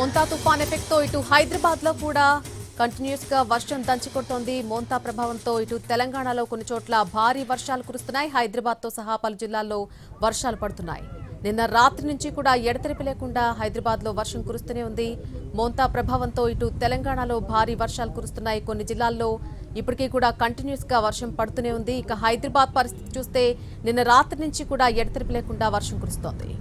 మోంతా తుఫాన్ ఎఫెక్ట్ తో ఇటు హైదరాబాద్ లో కూడా కంటిన్యూస్ గా వర్షం దంచుకొడుతోంది. మోంతా ప్రభావంతో ఇటు తెలంగాణలో కొన్ని చోట్ల భారీ వర్షాలు కురుస్తున్నాయి. హైదరాబాద్ తో సహా పలు జిల్లాల్లో వర్షాలు పడుతున్నాయి. నిన్న రాత్రి నుంచి కూడా ఎడతెరిపి లేకుండా హైదరాబాద్ లో వర్షం కురుస్తూనే ఉంది. మోంతా ప్రభావంతో ఇటు తెలంగాణలో భారీ వర్షాలు కురుస్తున్నాయి. కొన్ని జిల్లాల్లో ఇప్పటికీ కూడా కంటిన్యూస్ గా వర్షం పడుతూనే ఉంది. ఇక హైదరాబాద్ పరిస్థితి చూస్తే నిన్న రాత్రి నుంచి కూడా ఎడతెరిపి లేకుండా వర్షం కురుస్తోంది.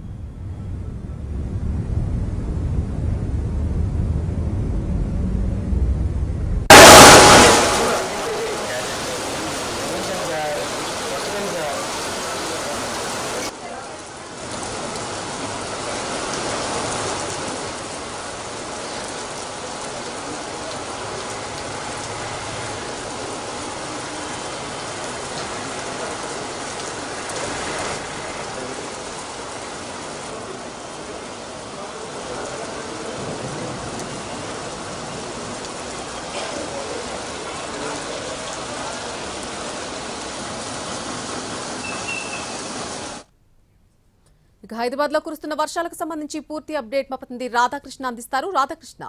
హైదరాబాద్ లో కురుస్తున్న వర్షాలకు సంబంధించి పూర్తి అప్డేట్ మా ప్రతినిధి రాధాకృష్ణ అందిస్తారు. రాధాకృష్ణ,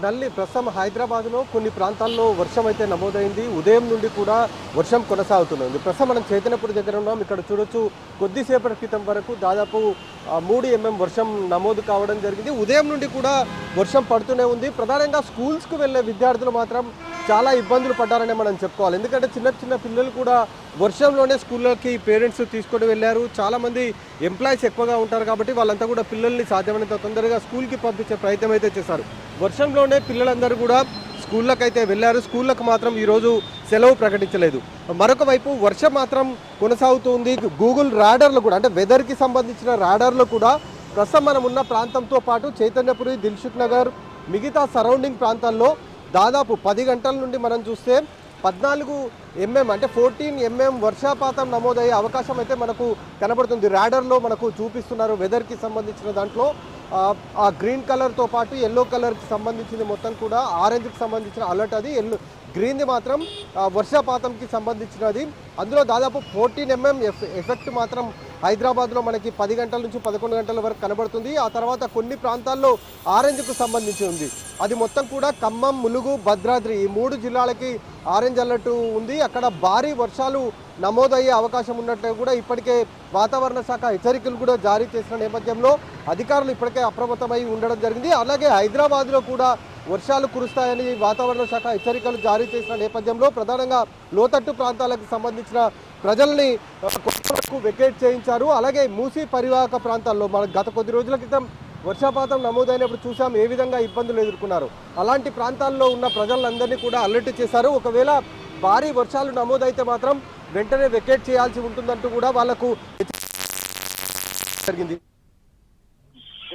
నల్లి ప్రస్తుతం హైదరాబాద్లో కొన్ని ప్రాంతాల్లో వర్షం అయితే నమోదైంది. ఉదయం నుండి కూడా వర్షం కొనసాగుతుంది. ప్రస్తుతం మనం చైతన్యపురి దగ్గర ఉన్నాం. ఇక్కడ చూడొచ్చు, కొద్దిసేపటి క్రితం వరకు దాదాపు 3 mm వర్షం నమోదు కావడం జరిగింది. ఉదయం నుండి కూడా వర్షం పడుతూనే ఉంది. ప్రధానంగా స్కూల్స్కు వెళ్ళే విద్యార్థులు మాత్రం చాలా ఇబ్బందులు పడ్డారనే మనం చెప్పుకోవాలి. ఎందుకంటే చిన్న చిన్న పిల్లలు కూడా వర్షంలోనే స్కూళ్ళకి పేరెంట్స్ తీసుకొని వెళ్ళారు. చాలామంది ఎంప్లాయీస్ ఎక్కువగా ఉంటారు కాబట్టి వాళ్ళంతా కూడా పిల్లల్ని సాధ్యమైనంత తొందరగా స్కూల్కి పంపించే ప్రయత్నం అయితే చేశారు. వర్షంలోనే పిల్లలందరూ కూడా స్కూళ్ళకి అయితే వెళ్ళారు. స్కూళ్ళకు మాత్రం ఈరోజు సెలవు ప్రకటించలేదు. మరొక వైపు వర్షం మాత్రం కొనసాగుతుంది. గూగుల్ రాడార్లు కూడా, అంటే వెదర్కి సంబంధించిన రాడార్లు కూడా ప్రస్తుతం మనం ఉన్న ప్రాంతంతో పాటు చైతన్యపురి, దిల్సుఖ్ నగర్, మిగతా సరౌండింగ్ ప్రాంతాల్లో దాదాపు 10 గంటల నుండి మనం చూస్తే 14 mm అంటే 14 mm వర్షపాతం నమోదయ్యే అవకాశం అయితే మనకు కనబడుతుంది. రాడర్లో మనకు చూపిస్తున్నారు. వెదర్కి సంబంధించిన దాంట్లో ఆ గ్రీన్ కలర్తో పాటు ఎల్లో కలర్కి సంబంధించింది మొత్తం కూడా, ఆరెంజ్కి సంబంధించిన అలర్ట్ అది, గ్రీన్ది మాత్రం వర్షపాతంకి సంబంధించినది. అందులో దాదాపు 14 mm ఎఫెక్ట్ మాత్రం హైదరాబాద్లో మనకి 10 గంటల నుంచి 11 గంటల వరకు కనబడుతుంది. ఆ తర్వాత కొన్ని ప్రాంతాల్లో ఆరెంజ్కు సంబంధించి ఉంది. అది మొత్తం కూడా ఖమ్మం, ములుగు, భద్రాద్రి ఈ 3 జిల్లాలకి ఆరెంజ్ అలర్ట్ ఉంది. అక్కడ భారీ వర్షాలు నమోదయ్యే అవకాశం ఉన్నట్టు కూడా ఇప్పటికే వాతావరణ శాఖ హెచ్చరికలు కూడా జారీ చేసిన నేపథ్యంలో అధికారులు ఇప్పటికే అప్రమత్తమై ఉండడం జరిగింది. అలాగే హైదరాబాద్లో కూడా వర్షాలు కురుస్తాయని వాతావరణ శాఖ హెచ్చరికలు జారీ చేసిన నేపథ్యంలో ప్రధానంగా లోతట్టు ప్రాంతాలకు సంబంధించిన ప్రజల్ని కొంతవరకు వెకేట్ చేయించారు. అలాగే మూసీ పరివాహక ప్రాంతాల్లో మన గత కొద్ది రోజుల క్రితం వర్షపాతం నమోదైనప్పుడు చూసాం ఏ విధంగా ఇబ్బందులు ఎదుర్కొన్నారు. అలాంటి ప్రాంతాల్లో ఉన్న ప్రజలందరినీ కూడా అలర్ట్ చేశారు. ఒకవేళ భారీ వర్షాలు నమోదైతే మాత్రం వెంటనే వెకేట్ చేయాల్సి ఉంటుందంటూ కూడా వాళ్లకు జరిగింది.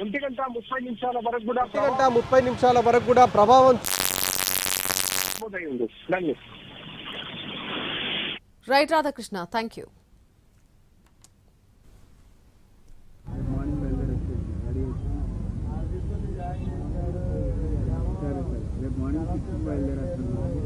1:30 నిమిషాల వరకు కూడా 1:30 నిమిషాల వరకు కూడా ప్రభావం. Right Radhakrishna, thank you. Morning 6 బయలుదేరేస్తున్నాం.